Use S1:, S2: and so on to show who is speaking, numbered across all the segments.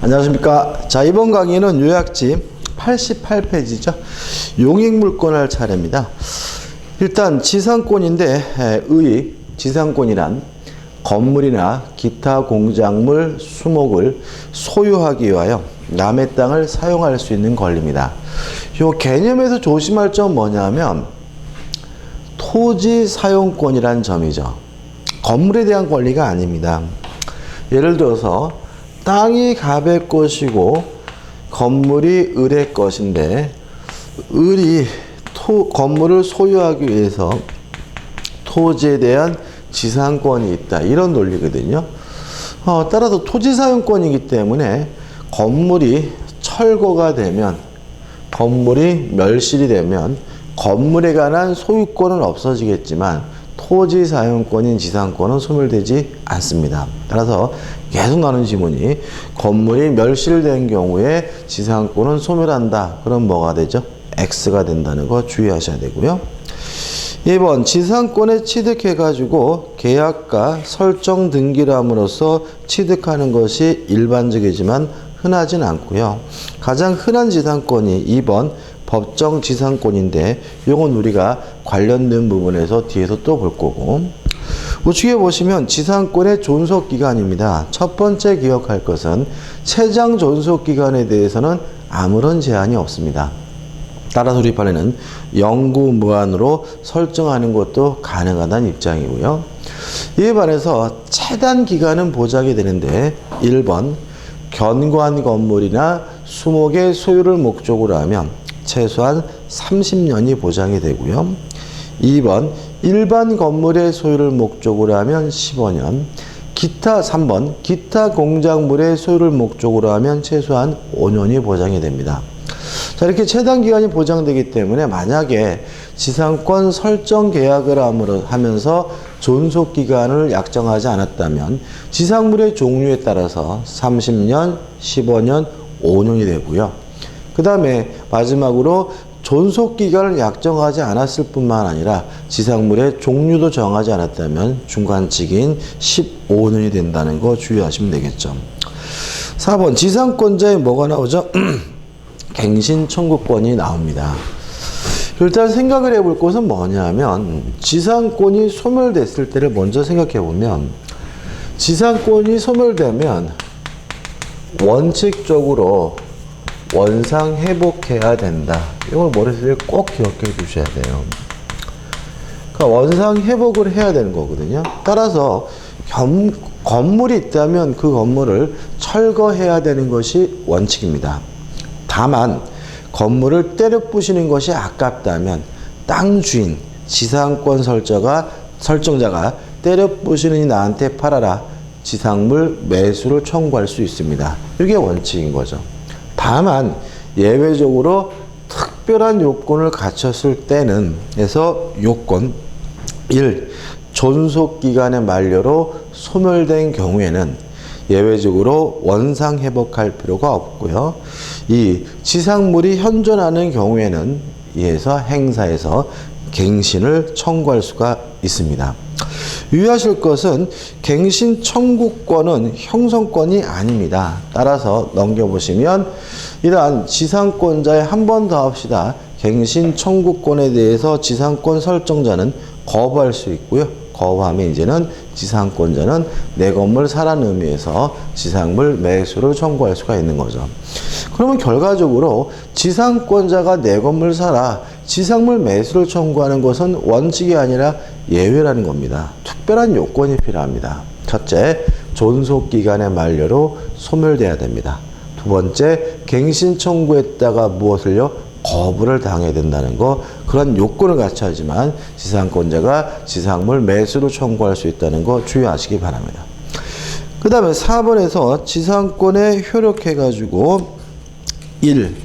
S1: 안녕하십니까. 자, 이번 강의는 요약집 88페이지죠. 용익물권 할 차례입니다. 일단 지상권인데 지상권이란 건물이나 기타 공작물, 수목을 소유하기 위하여 남의 땅을 사용할 수 있는 권리입니다. 이 개념에서 조심할 점 뭐냐면 토지 사용권이란 점이죠. 건물에 대한 권리가 아닙니다. 예를 들어서 땅이 갑의 것이고 건물이 을의 것인데 을이 건물을 소유하기 위해서 토지에 대한 지상권이 있다. 이런 논리거든요. 따라서 토지 사용권이기 때문에 건물이 철거가 되면, 건물이 멸실이 되면 건물에 관한 소유권은 없어지겠지만 토지 사용권인 지상권은 소멸되지 않습니다. 따라서 계속 나오는 지문이 건물이 멸실된 경우에 지상권은 소멸한다. 그럼 뭐가 되죠? X가 된다는 거 주의하셔야 되고요. 2번 지상권에 취득해가지고 계약과 설정 등기를 함으로써 취득하는 것이 일반적이지만 흔하진 않고요. 가장 흔한 지상권이 2번 법정 지상권인데 이건 우리가 관련된 부분에서 뒤에서 또 볼 거고, 우측에 보시면 지상권의 존속기간입니다. 첫 번째 기억할 것은 최장 존속기간에 대해서는 아무런 제한이 없습니다. 따라서 우리 판에는 영구무한으로 설정하는 것도 가능하다는 입장이고요. 이에 반해서 최단 기간은 보장이 되는데 1번 견고한 건물이나 수목의 소유를 목적으로 하면 최소한 30년이 보장이 되고요. 2번 일반 건물의 소유를 목적으로 하면 15년, 3번 기타 공작물의 소유를 목적으로 하면 최소한 5년이 보장이 됩니다. 자, 이렇게 최단 기간이 보장되기 때문에 만약에 지상권 설정 계약을 하면서 존속 기간을 약정하지 않았다면 지상물의 종류에 따라서 30년, 15년, 5년이 되고요. 그 다음에 마지막으로 존속 기간을 약정하지 않았을 뿐만 아니라 지상물의 종류도 정하지 않았다면 중간치기인 15년이 된다는 거 주의하시면 되겠죠. 4번 지상권자에 뭐가 나오죠? 갱신 청구권이 나옵니다. 일단 생각을 해볼 것은 뭐냐면 지상권이 소멸됐을 때를 먼저 생각해 보면, 지상권이 소멸되면 원칙적으로 원상 회복해야 된다. 이걸 머릿속에 꼭 기억해 주셔야 돼요. 그러니까 원상 회복을 해야 되는 거거든요. 따라서 건물이 있다면 그 건물을 철거해야 되는 것이 원칙입니다. 다만 건물을 때려 부시는 것이 아깝다면 땅 주인, 지상권 설정자가 때려 부시는 나한테 팔아라. 지상물 매수를 청구할 수 있습니다. 이게 원칙인 거죠. 다만 예외적으로 특별한 요건을 갖췄을 때는, 그래서 요건 1. 존속기간의 만료로 소멸된 경우에는 예외적으로 원상 회복할 필요가 없고요. 2. 지상물이 현존하는 경우에는 이에서 행사에서 갱신을 청구할 수가 있습니다. 유의하실 것은 갱신 청구권은 형성권이 아닙니다. 따라서 넘겨보시면 일단 지상권자에 한 번 더 합시다. 갱신 청구권에 대해서 지상권 설정자는 거부할 수 있고요. 거부하면 이제는 지상권자는 내 건물 사라는 의미에서 지상물 매수를 청구할 수가 있는 거죠. 그러면 결과적으로 지상권자가 내 건물 사라, 지상물 매수를 청구하는 것은 원칙이 아니라 예외라는 겁니다. 특별한 요건이 필요합니다. 첫째, 존속기간의 만료로 소멸돼야 됩니다. 두 번째, 갱신 청구했다가 무엇을요? 거부를 당해야 된다는 거, 그런 요건을 갖춰야지만 지상권자가 지상물 매수를 청구할 수 있다는 거 주의하시기 바랍니다. 그 다음에 4번에서 지상권에 효력해가지고 1.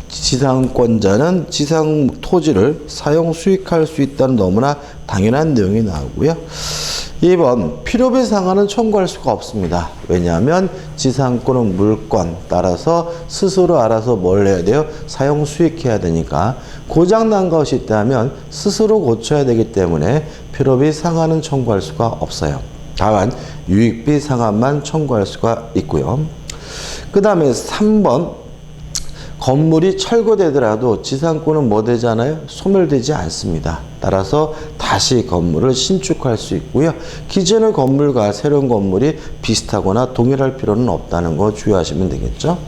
S1: 지상권자는 지상 토지를 사용 수익할 수 있다는 너무나 당연한 내용이 나오고요. 2번 필요비 상한은 청구할 수가 없습니다. 왜냐하면 지상권은 물권, 따라서 스스로 알아서 뭘 해야 돼요? 사용 수익해야 되니까 고장난 것이 있다면 스스로 고쳐야 되기 때문에 필요비 상한은 청구할 수가 없어요. 다만 유익비 상한만 청구할 수가 있고요. 그 다음에 3번 건물이 철거되더라도 지상권은 뭐 되잖아요? 소멸되지 않습니다. 따라서 다시 건물을 신축할 수 있고요. 기존의 건물과 새로운 건물이 비슷하거나 동일할 필요는 없다는 거 주의하시면 되겠죠.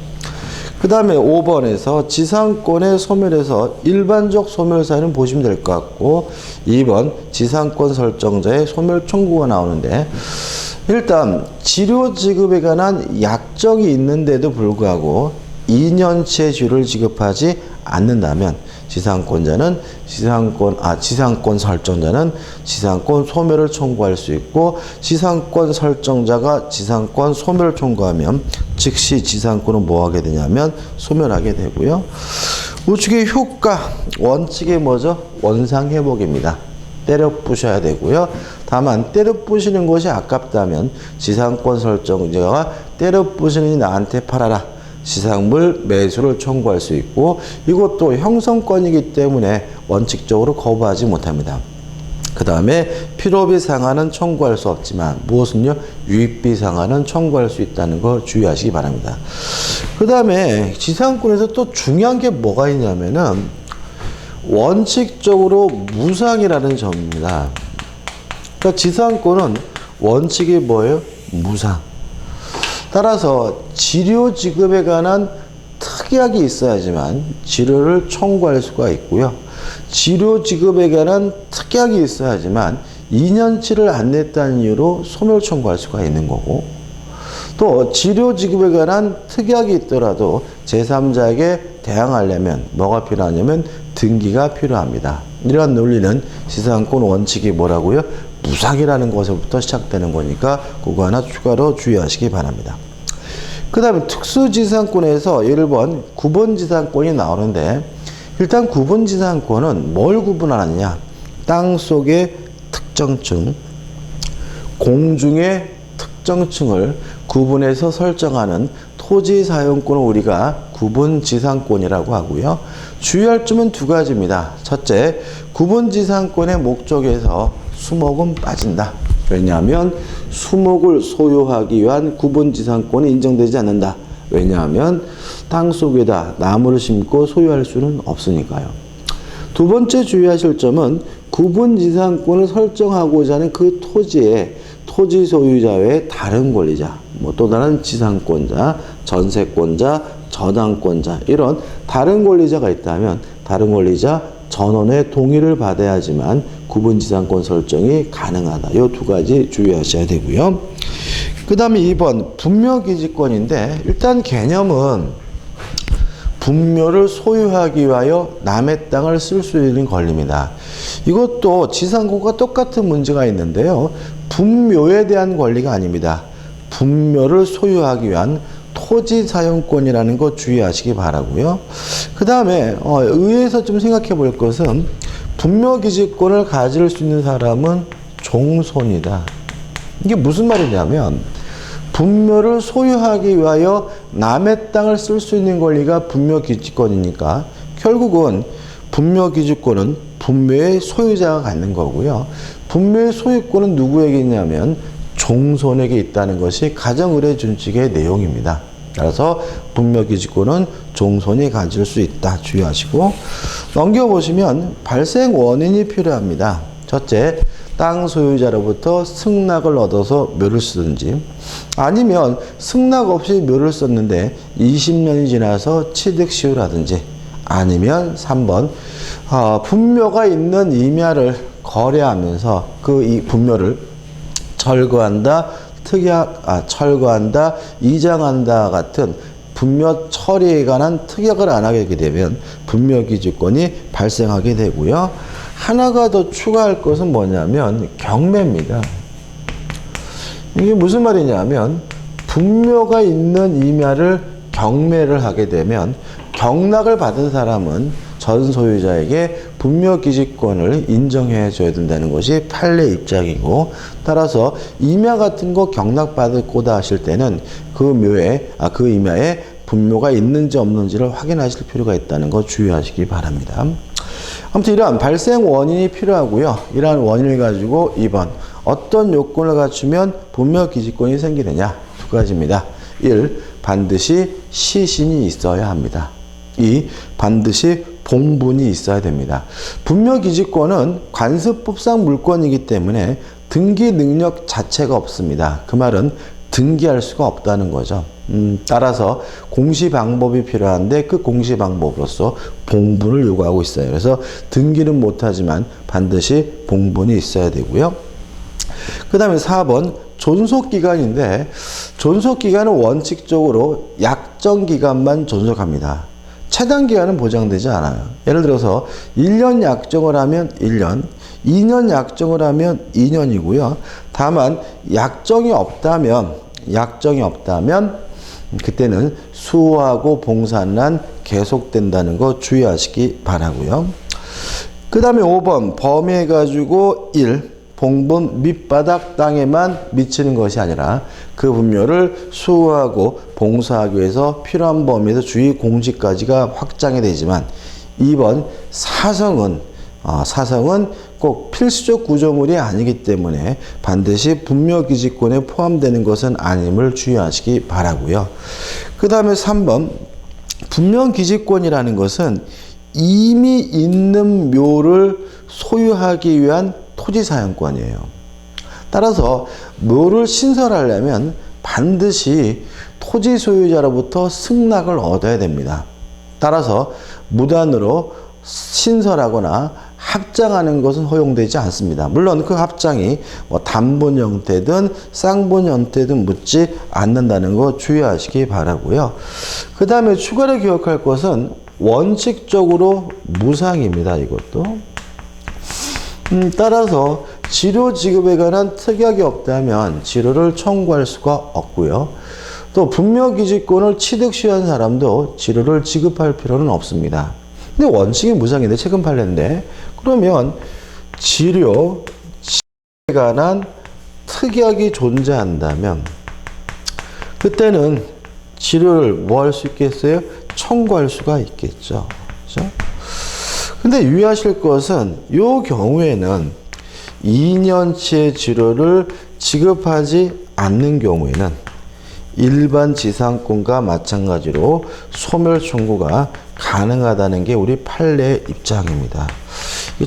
S1: 그 다음에 5번에서 지상권의 소멸에서 일반적 소멸 사유는 보시면 될 것 같고 2번 지상권 설정자의 소멸 청구가 나오는데 일단 치료 지급에 관한 약정이 있는데도 불구하고 2년치의 치료를 지급하지 않는다면 지상권 설정자는 지상권 소멸을 청구할 수 있고 지상권 설정자가 지상권 소멸을 청구하면 즉시 지상권은 뭐 하게 되냐면 소멸하게 되고요. 우측의 효과 원칙이 뭐죠? 원상회복입니다. 때려 부셔야 되고요. 다만 때려 부시는 것이 아깝다면 지상권 설정자가 때려 부시니 나한테 팔아라. 지상물 매수를 청구할 수 있고 이것도 형성권이기 때문에 원칙적으로 거부하지 못합니다. 그 다음에 필요비 상한은 청구할 수 없지만 무엇은요? 유익비 상한은 청구할 수 있다는 거 주의하시기 바랍니다. 그 다음에 지상권에서 또 중요한 게 뭐가 있냐면은 원칙적으로 무상이라는 점입니다. 그러니까 지상권은 원칙이 뭐예요? 무상. 따라서 치료 지급에 관한 특약이 있어야지만 치료를 청구할 수가 있고요. 치료 지급에 관한 특약이 있어야지만 2년치를 안 냈다는 이유로 소멸 청구할 수가 있는 거고 또 치료 지급에 관한 특약이 있더라도 제3자에게 대항하려면 뭐가 필요하냐면 등기가 필요합니다. 이러한 논리는 지상권 원칙이 뭐라고요? 무상이라는 것에부터 시작되는 거니까 그거 하나 추가로 주의하시기 바랍니다. 그 다음에 특수지상권에서 1번 구분지상권이 나오는데 일단 구분지상권은 뭘 구분하느냐? 땅속의 특정층, 공중의 특정층을 구분해서 설정하는 토지 사용권을 우리가 구분지상권이라고 하고요. 주의할 점은 두 가지입니다. 첫째, 구분지상권의 목적에서 수목은 빠진다. 왜냐하면 수목을 소유하기 위한 구분지상권이 인정되지 않는다. 왜냐하면 땅 속에다 나무를 심고 소유할 수는 없으니까요. 두 번째 주의하실 점은 구분지상권을 설정하고자 하는 그 토지의 토지 소유자 외에 다른 권리자, 또 다른 지상권자, 전세권자, 저당권자 이런 다른 권리자가 있다면 다른 권리자 전원의 동의를 받아야지만 구분지상권 설정이 가능하다. 이 두 가지 주의하셔야 되고요. 그 다음에 2번 분묘기지권인데 일단 개념은 분묘를 소유하기 위하여 남의 땅을 쓸 수 있는 권리입니다. 이것도 지상권과 똑같은 문제가 있는데요. 분묘에 대한 권리가 아닙니다. 분묘를 소유하기 위한 토지 사용권이라는 거 주의하시기 바라고요. 그 다음에 의회에서 좀 생각해 볼 것은 분묘기지권을 가질 수 있는 사람은 종손이다. 이게 무슨 말이냐면 분묘를 소유하기 위하여 남의 땅을 쓸 수 있는 권리가 분묘기지권이니까 결국은 분묘기지권은 분묘의 소유자가 갖는 거고요. 분묘의 소유권은 누구에게 있냐면 종손에게 있다는 것이 가정의례준칙의 내용입니다. 따라서 분묘기지권은 종손이 가질 수 있다. 주의하시고 넘겨보시면 발생 원인이 필요합니다. 첫째, 땅 소유자로부터 승낙을 얻어서 묘를 쓰든지 아니면 승낙 없이 묘를 썼는데 20년이 지나서 취득시효를 하든지 아니면 3번 분묘가 있는 임야를 거래하면서 이 분묘를 철거한다, 철거한다, 이장한다 같은 분묘 처리에 관한 특약을 안 하게 되면 분묘기지권이 발생하게 되고요. 하나가 더 추가할 것은 뭐냐면 경매입니다. 이게 무슨 말이냐면 분묘가 있는 임야를 경매를 하게 되면 경락을 받은 사람은 전 소유자에게 분묘기지권을 인정해 줘야 된다는 것이 판례 입장이고 따라서 임야 같은 거 경락받을 거다 하실 때는 그 임야에 분묘가 있는지 없는지를 확인하실 필요가 있다는 거 주의하시기 바랍니다. 아무튼 이러한 발생 원인이 필요하고요. 이러한 원인을 가지고 2번 어떤 요건을 갖추면 분묘기지권이 생기느냐 두 가지입니다. 1. 반드시 시신이 있어야 합니다. 이 반드시 봉분이 있어야 됩니다. 분묘기지권은 관습법상 물권이기 때문에 등기 능력 자체가 없습니다. 그 말은 등기할 수가 없다는 거죠. 따라서 공시 방법이 필요한데 그 공시 방법으로서 봉분을 요구하고 있어요. 그래서 등기는 못하지만 반드시 봉분이 있어야 되고요. 그 다음에 4번 존속기간인데 존속기간은 원칙적으로 약정기간만 존속합니다. 최단기간은 보장되지 않아요. 예를 들어서 1년 약정을 하면 1년, 2년 약정을 하면 2년이고요. 다만 약정이 없다면 그때는 수호하고 봉사는 계속된다는 거 주의하시기 바라고요. 그 다음에 5번 범위해가지고 1. 봉분 밑바닥 땅에만 미치는 것이 아니라 그 분묘를 수호하고 봉사하기 위해서 필요한 범위에서 주의 공지까지가 확장이 되지만 2번 사성은 꼭 필수적 구조물이 아니기 때문에 반드시 분묘기지권에 포함되는 것은 아님을 주의하시기 바라고요. 그 다음에 3번 분묘기지권이라는 것은 이미 있는 묘를 소유하기 위한 토지 사용권이에요. 따라서 묘를 신설하려면 반드시 토지 소유자로부터 승낙을 얻어야 됩니다. 따라서 무단으로 신설하거나 합장하는 것은 허용되지 않습니다. 물론 그 합장이 단본 형태든 쌍본 형태든 묻지 않는다는 거 주의하시기 바라고요. 그 다음에 추가로 기억할 것은 원칙적으로 무상입니다. 이것도. 따라서 치료 지급에 관한 특약이 없다면 치료를 청구할 수가 없고요. 또 분묘기지권을 취득 시한 사람도 치료를 지급할 필요는 없습니다. 근데 원칙이 무상인데 최근 판례인데 그러면 치료에 관한 특약이 존재한다면 그때는 치료를 뭐 할 수 있겠어요? 청구할 수가 있겠죠. 그렇죠? 근데 유의하실 것은 이 경우에는 2년치의 치료를 지급하지 않는 경우에는 일반 지상권과 마찬가지로 소멸 청구가 가능하다는 게 우리 판례의 입장입니다.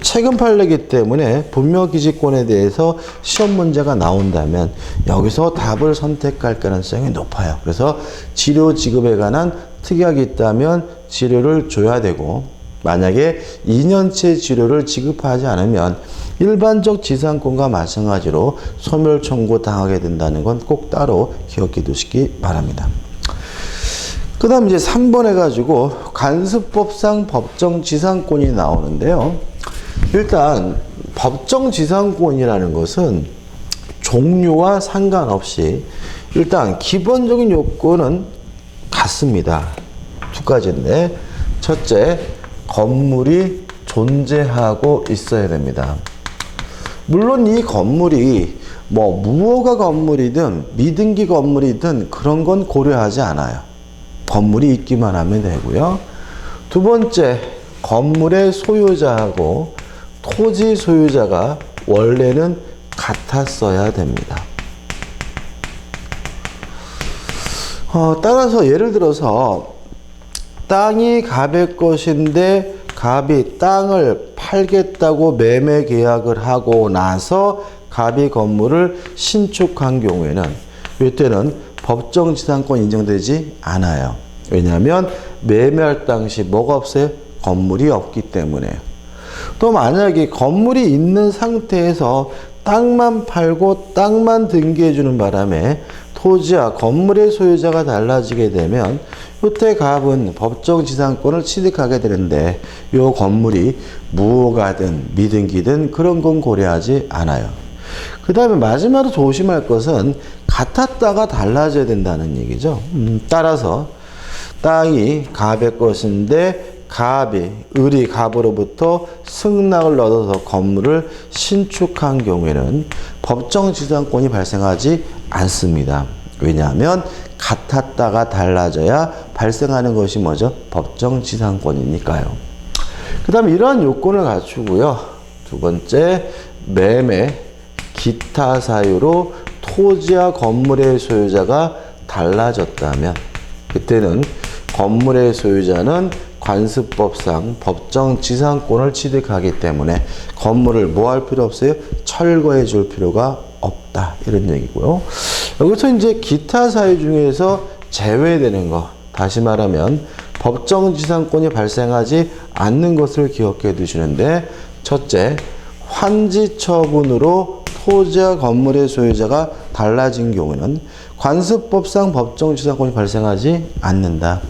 S1: 최근 판례이기 때문에 분묘기지권에 대해서 시험 문제가 나온다면 여기서 답을 선택할 가능성이 높아요. 그래서 치료 지급에 관한 특약이 있다면 치료를 줘야 되고 만약에 2년치 치료를 지급하지 않으면 일반적 지상권과 마찬가지로 소멸 청구 당하게 된다는 건 꼭 따로 기억해 두시기 바랍니다. 그 다음 이제 3번 해가지고 관습법상 법정 지상권이 나오는데요. 일단 법정 지상권이라는 것은 종류와 상관없이 일단 기본적인 요건은 같습니다. 두 가지인데 첫째, 건물이 존재하고 있어야 됩니다. 물론 이 건물이 무허가 건물이든 미등기 건물이든 그런 건 고려하지 않아요. 건물이 있기만 하면 되고요. 두 번째, 건물의 소유자하고 토지 소유자가 원래는 같았어야 됩니다. 따라서 예를 들어서 땅이 갑의 것인데 갑이 땅을 팔겠다고 매매 계약을 하고 나서 갑이 건물을 신축한 경우에는 이때는 법정 지상권 인정되지 않아요. 왜냐하면 매매할 당시 뭐가 없어요? 건물이 없기 때문에. 또 만약에 건물이 있는 상태에서 땅만 팔고 땅만 등기해 주는 바람에 토지와 건물의 소유자가 달라지게 되면 이때 갑은 법정 지상권을 취득하게 되는데 이 건물이 무허가든 미등기든 그런 건 고려하지 않아요. 그 다음에 마지막으로 조심할 것은 같았다가 달라져야 된다는 얘기죠. 따라서 땅이 갑의 것인데 을이 갑으로부터 승낙을 얻어서 건물을 신축한 경우에는 법정 지상권이 발생하지 않습니다. 왜냐하면 같았다가 달라져야 발생하는 것이 뭐죠? 법정 지상권이니까요. 그 다음에 이러한 요건을 갖추고요. 두 번째, 매매, 기타 사유로 토지와 건물의 소유자가 달라졌다면 그때는 건물의 소유자는 관습법상 법정 지상권을 취득하기 때문에 건물을 뭐 할 필요 없어요? 철거해 줄 필요가 없다. 이런 얘기고요. 여기서 이제 기타 사유 중에서 제외되는 거. 다시 말하면 법정 지상권이 발생하지 않는 것을 기억해 두시는데, 첫째, 환지 처분으로 토지와 건물의 소유자가 달라진 경우는 관습법상 법정 지상권이 발생하지 않는다.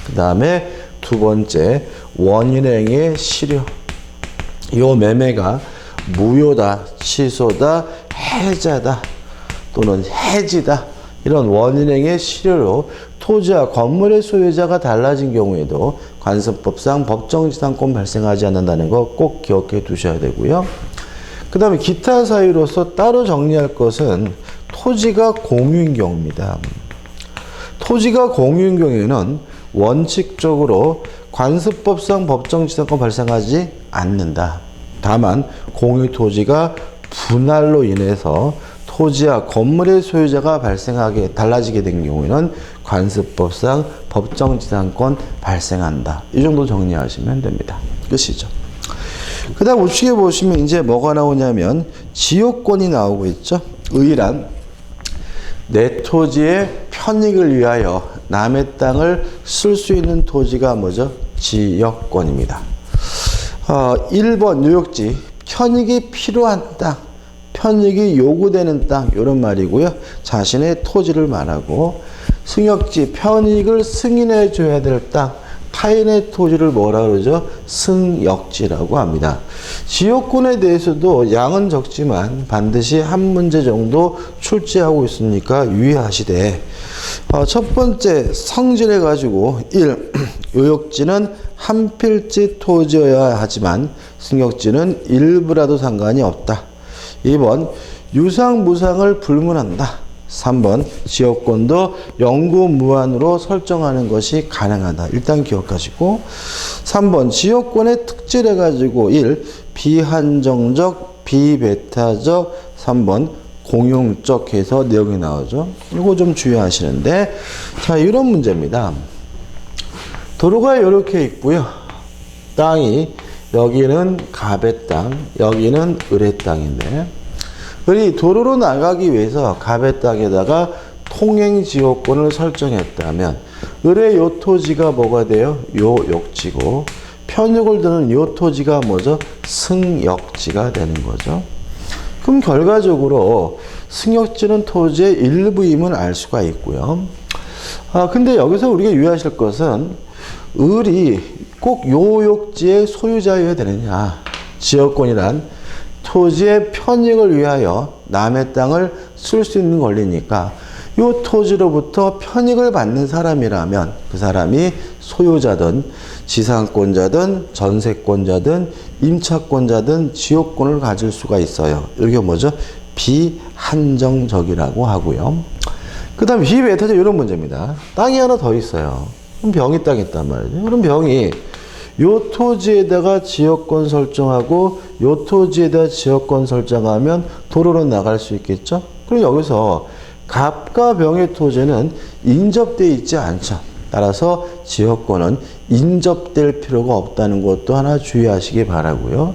S1: 그 다음에 두 번째, 원인행위의 실효. 이 매매가 무효다, 취소다, 해자다 또는 해지다, 이런 원인행위의 실효로 토지와 건물의 소유자가 달라진 경우에도 관습법상 법정지상권 발생하지 않는다는 거 꼭 기억해 두셔야 되고요. 그 다음에 기타 사유로서 따로 정리할 것은 토지가 공유인 경우입니다. 토지가 공유인 경우에는 원칙적으로 관습법상 법정지상권 발생하지 않는다. 다만 공유 토지가 분할로 인해서 토지와 건물의 소유자가 달라지게 된 경우에는 관습법상 법정지상권 발생한다. 이 정도 정리하시면 됩니다. 끝이죠. 그 다음 우측에 보시면 이제 뭐가 나오냐면 지역권이 나오고 있죠. 의란 내 토지의 편익을 위하여 남의 땅을 쓸 수 있는 토지가 뭐죠? 지역권입니다. 1번 요역지 편익이 필요한 땅, 편익이 요구되는 땅, 이런 말이고요. 자신의 토지를 말하고, 승역지 편익을 승인해 줘야 될 땅, 타인의 토지를 뭐라 그러죠? 승역지라고 합니다. 지역권에 대해서도 양은 적지만 반드시 한 문제 정도 출제하고 있으니까 유의하시되, 첫 번째 성질해 가지고 1. 요역지는 한 필지 토지여야 하지만 승역지는 일부라도 상관이 없다. 2번 유상무상을 불문한다. 3번 지역권도 영구무한으로 설정하는 것이 가능하다. 일단 기억하시고, 3번 지역권의 특질 해가지고 1. 비한정적, 비배타적, 3번 공용적 해서 내용이 나오죠. 이거 좀 주의하시는데, 자, 이런 문제입니다. 도로가 이렇게 있고요. 땅이 여기는 갑의 땅, 여기는 을의 땅인데, 을이 도로로 나가기 위해서 갑의 땅에다가 통행지역권을 설정했다면 을의 요 토지가 뭐가 돼요? 요 역지고, 편익을 드는 요 토지가 뭐죠? 승역지가 되는 거죠. 그럼 결과적으로 승역지는 토지의 일부임을 알 수가 있고요. 근데 여기서 우리가 유의하실 것은 을이 꼭 요 역지의 소유자여야 되느냐. 지역권이란 토지의 편익을 위하여 남의 땅을 쓸 수 있는 권리니까 이 토지로부터 편익을 받는 사람이라면 그 사람이 소유자든 지상권자든 전세권자든 임차권자든 지역권을 가질 수가 있어요. 이게 뭐죠? 비한정적이라고 하고요. 그 다음 비배타적 이런 문제입니다. 땅이 하나 더 있어요. 그럼 병이 땅이 있단 말이죠. 그럼 병이 요 토지에다가 지역권 설정하고 요 토지에다 지역권 설정하면 도로로 나갈 수 있겠죠? 그럼 여기서 갑과 병의 토지는 인접되어 있지 않죠. 따라서 지역권은 인접될 필요가 없다는 것도 하나 주의하시기 바라고요.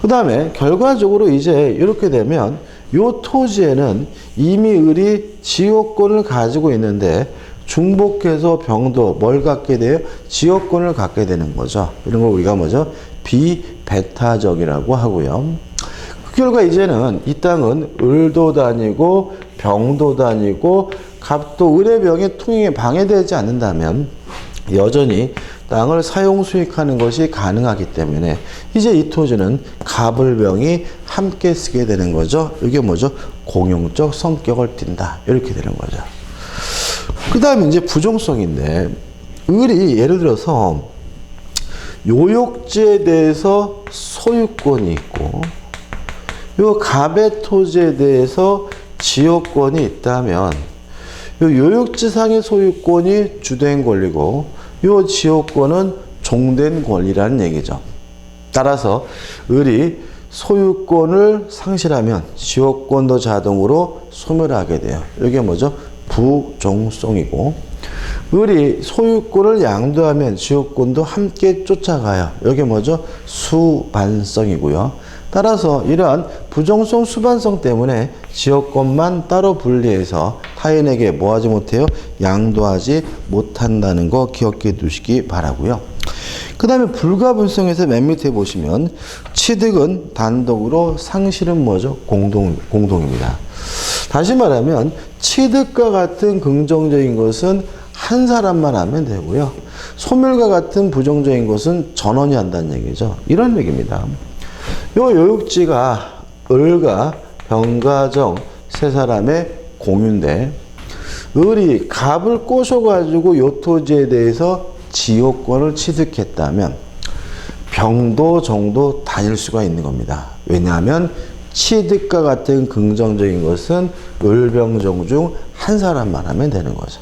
S1: 그 다음에 결과적으로 이제 이렇게 되면 요 토지에는 이미 을이 지역권을 가지고 있는데 중복해서 병도 뭘 갖게 돼요? 지역권을 갖게 되는 거죠. 이런 걸 우리가 뭐죠? 비배타적이라고 하고요. 그 결과 이제는 이 땅은 을도 다니고 병도 다니고 갑도 을의 병의 통행에 방해되지 않는다면 여전히 땅을 사용 수익하는 것이 가능하기 때문에 이제 이 토지는 갑을 병이 함께 쓰게 되는 거죠. 이게 뭐죠? 공용적 성격을 띈다. 이렇게 되는 거죠. 그 다음에 이제 부정성인데, 을이 예를 들어서 요역지에 대해서 소유권이 있고 요 갑의 토지에 대해서 지역권이 있다면 요 요역지상의 소유권이 주된 권리고 요 지역권은 종된 권리라는 얘기죠. 따라서 을이 소유권을 상실하면 지역권도 자동으로 소멸하게 돼요. 이게 뭐죠? 부종성이고, 을이 소유권을 양도하면 지역권도 함께 쫓아가요. 이게 뭐죠? 수반성이고요. 따라서 이러한 부정성 수반성 때문에 지역권만 따로 분리해서 타인에게 뭐 하지 못해요? 양도하지 못한다는 거 기억해 두시기 바라고요. 그 다음에 불가분성에서 맨 밑에 보시면 취득은 단독으로 상실은 뭐죠? 공동입니다. 다시 말하면 취득과 같은 긍정적인 것은 한 사람만 하면 되고요. 소멸과 같은 부정적인 것은 전원이 한다는 얘기죠. 이런 얘기입니다. 요 요육지가 을과 병가정 세 사람의 공유인데 을이 갑을 꼬셔가지고 요 토지에 대해서 지역권을 취득했다면 병도 정도 다닐 수가 있는 겁니다. 왜냐하면 취득과 같은 긍정적인 것은 을병정 중 한 사람만 하면 되는 거죠.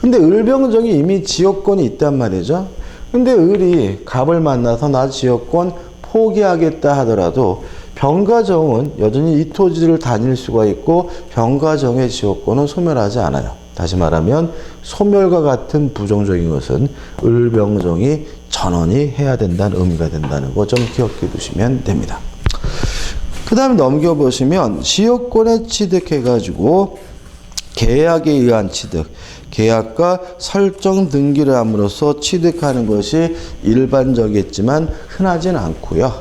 S1: 근데 을병정이 이미 지역권이 있단 말이죠. 근데 을이 갑을 만나서 나 지역권 포기하겠다 하더라도 병가정은 여전히 이 토지를 다닐 수가 있고 병가정의 지역권은 소멸하지 않아요. 다시 말하면 소멸과 같은 부정적인 것은 을병정이 전원이 해야 된다는 의미가 된다는 거 좀 기억해 두시면 됩니다. 그 다음에 넘겨보시면 지역권에 취득해가지고 계약에 의한 취득, 계약과 설정 등기를 함으로써 취득하는 것이 일반적이겠지만 흔하진 않고요.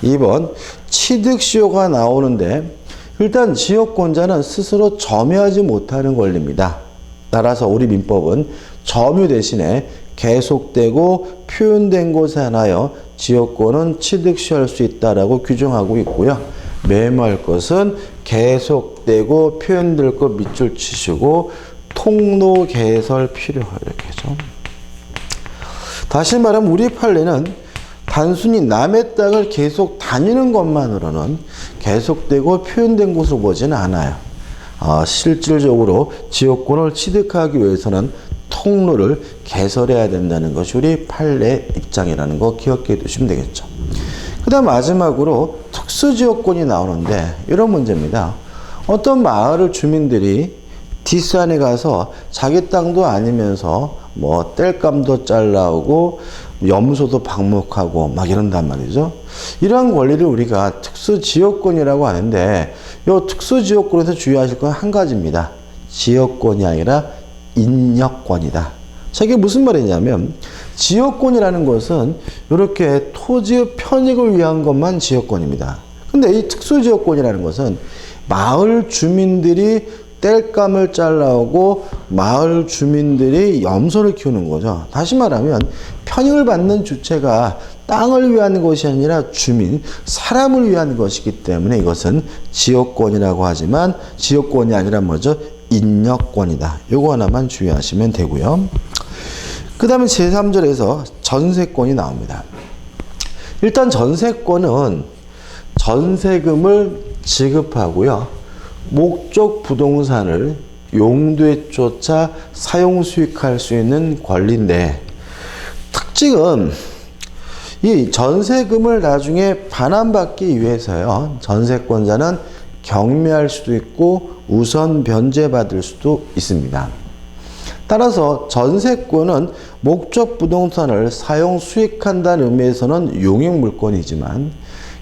S1: 2번 취득시효가 나오는데 일단 지역권자는 스스로 점유하지 못하는 권리입니다. 따라서 우리 민법은 점유 대신에 계속되고 표현된 곳에 한하여 지역권은 취득시할 수 있다라고 규정하고 있고요. 매무할 것은 계속되고 표현될 것 밑줄 치시고 통로 개설 필요 이렇게 하죠. 다시 말하면 우리 판례는 단순히 남의 땅을 계속 다니는 것만으로는 계속되고 표현된 곳으로 보지는 않아요. 실질적으로 지역권을 취득하기 위해서는 통로를 개설해야 된다는 것이 우리 판례 입장이라는 거 기억해 두시면 되겠죠. 그 다음 마지막으로 특수지역권이 나오는데 이런 문제입니다. 어떤 마을 주민들이 뒷산에 가서 자기 땅도 아니면서 뭐 땔감도 잘라오고 염소도 방목하고 막 이런단 말이죠. 이러한 권리를 우리가 특수지역권이라고 하는데 이 특수지역권에서 주의하실 건 한 가지입니다. 지역권이 아니라 인역권이다. 자, 이게 무슨 말이냐면 지역권이라는 것은 이렇게 토지의 편익을 위한 것만 지역권입니다. 근데 이 특수지역권이라는 것은 마을 주민들이 땔감을 잘라오고 마을 주민들이 염소를 키우는 거죠. 다시 말하면 편익을 받는 주체가 땅을 위한 것이 아니라 주민, 사람을 위한 것이기 때문에 이것은 지역권이라고 하지만 지역권이 아니라 뭐죠? 인역권이다. 요거 하나만 주의하시면 되고요. 그 다음에 제3절에서 전세권이 나옵니다. 일단 전세권은 전세금을 지급하고요. 목적 부동산을 용도에 쫓아 사용 수익할 수 있는 권리인데 특징은 이 전세금을 나중에 반환받기 위해서요. 전세권자는 경매할 수도 있고 우선 변제받을 수도 있습니다. 따라서 전세권은 목적 부동산을 사용 수익한다는 의미에서는 용익물권이지만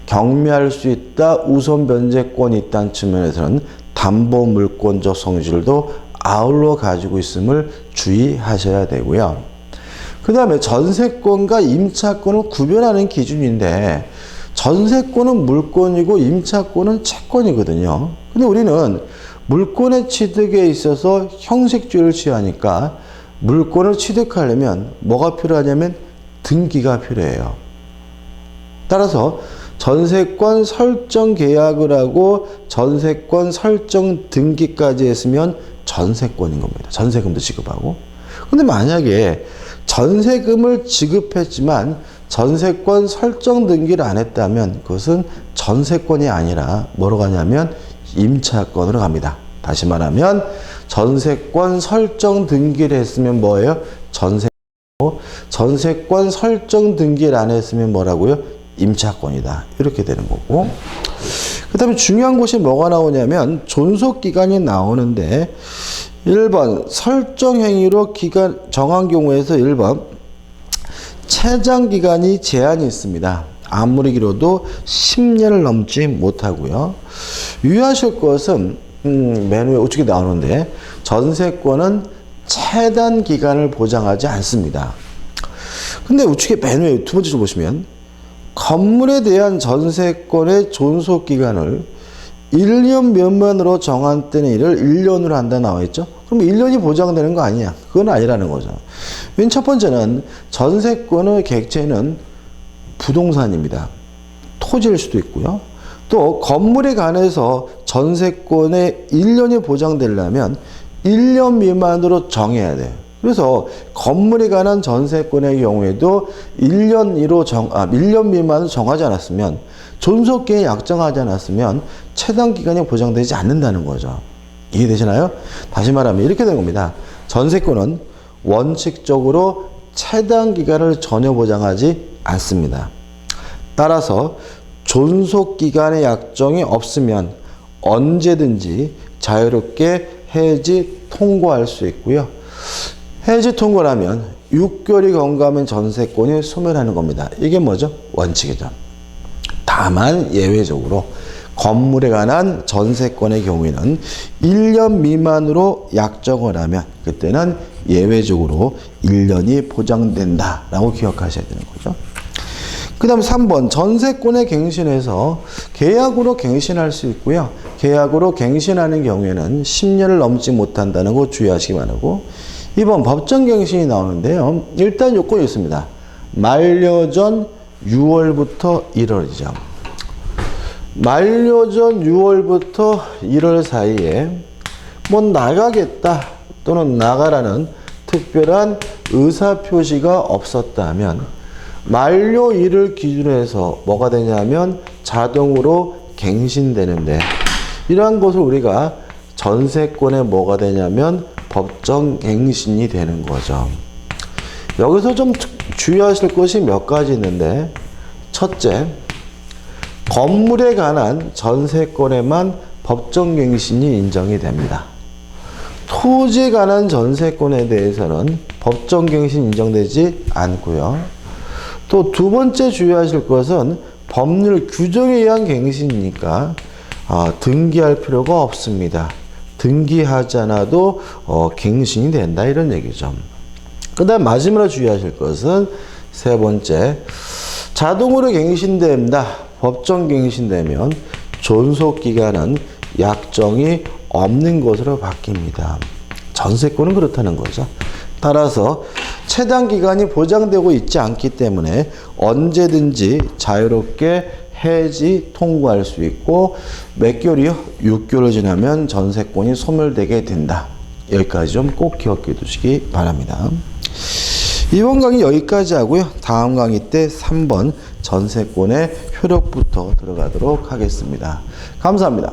S1: 경매할 수 있다, 우선 변제권이 있다는 측면에서는 담보물권적 성질도 아울러 가지고 있음을 주의하셔야 되고요. 그 다음에 전세권과 임차권을 구별하는 기준인데 전세권은 물권이고 임차권은 채권이거든요. 근데 우리는 물권의 취득에 있어서 형식주의를 취하니까 물권을 취득하려면 뭐가 필요하냐면 등기가 필요해요. 따라서 전세권 설정 계약을 하고 전세권 설정 등기까지 했으면 전세권인 겁니다. 전세금도 지급하고. 근데 만약에 전세금을 지급했지만 전세권 설정 등기를 안 했다면 그것은 전세권이 아니라 뭐로 가냐면 임차권으로 갑니다. 다시 말하면 전세권 설정 등기를 했으면 뭐예요? 전세권 설정 등기를 안 했으면 뭐라고요? 임차권이다. 이렇게 되는 거고. 그 다음에 중요한 것이 뭐가 나오냐면 존속기간이 나오는데 1번 설정행위로 기간 정한 경우에서 1번 채장기간이 제한이 있습니다. 아무리 길어도 10년을 넘지 못하고요. 유의하실 것은 맨 위에 우측에 나오는데 전세권은 최단 기간을 보장하지 않습니다. 근데 우측에 맨 위에 두 번째 줄 보시면 건물에 대한 전세권의 존속기간을 1년 미만으로 정한 때는 이를 1년으로 한다 나와 있죠. 그럼 1년이 보장되는 거 아니냐? 그건 아니라는 거죠. 맨 첫 번째는 전세권의 객체는 부동산입니다. 토지일 수도 있고요. 또 건물에 관해서 전세권의 1년이 보장되려면 1년 미만으로 정해야 돼요. 그래서 건물에 관한 전세권의 경우에도 1년 미만으로 정하지 않았으면 존속기간이 약정하지 않았으면 최단 기간이 보장되지 않는다는 거죠. 이해되시나요? 다시 말하면 이렇게 된 겁니다. 전세권은 원칙적으로 최단 기간을 전혀 보장하지 않습니다. 따라서 존속기간의 약정이 없으면 언제든지 자유롭게 해지 통고할 수 있고요. 해지 통고를 하면 6개월이 경과하면 전세권이 소멸하는 겁니다. 이게 뭐죠? 원칙이죠. 다만 예외적으로 건물에 관한 전세권의 경우에는 1년 미만으로 약정을 하면 그때는 예외적으로 1년이 보장된다라고 기억하셔야 되는 거죠. 그 다음 3번 전세권의 갱신에서 계약으로 갱신할 수 있고요. 계약으로 갱신하는 경우에는 10년을 넘지 못한다는 거 주의하시기 바라고 2번 법정갱신이 나오는데요. 일단 요건이 있습니다. 만료전 6월부터 1월이죠. 만료전 6월부터 1월 사이에 뭐 나가겠다 또는 나가라는 특별한 의사표시가 없었다면 만료일을 기준으로 해서 뭐가 되냐면 자동으로 갱신되는데 이러한 것을 우리가 전세권에 뭐가 되냐면 법정갱신이 되는 거죠. 여기서 좀 주의하실 것이 몇 가지 있는데 첫째, 건물에 관한 전세권에만 법정갱신이 인정이 됩니다. 토지에 관한 전세권에 대해서는 법정갱신 인정되지 않고요. 또 두 번째 주의하실 것은 법률 규정에 의한 갱신이니까 등기할 필요가 없습니다. 등기하지 않아도 갱신이 된다 이런 얘기죠. 그 다음 마지막으로 주의하실 것은 세 번째, 자동으로 갱신된다. 법정 갱신되면 존속기간은 약정이 없는 것으로 바뀝니다. 전세권은 그렇다는 거죠. 따라서 최단 기간이 보장되고 있지 않기 때문에 언제든지 자유롭게 해지 통고할 수 있고 몇 개월이요? 6개월을 지나면 전세권이 소멸되게 된다. 여기까지 좀 꼭 기억해 두시기 바랍니다. 이번 강의 여기까지 하고요. 다음 강의 때 3번 전세권의 효력부터 들어가도록 하겠습니다. 감사합니다.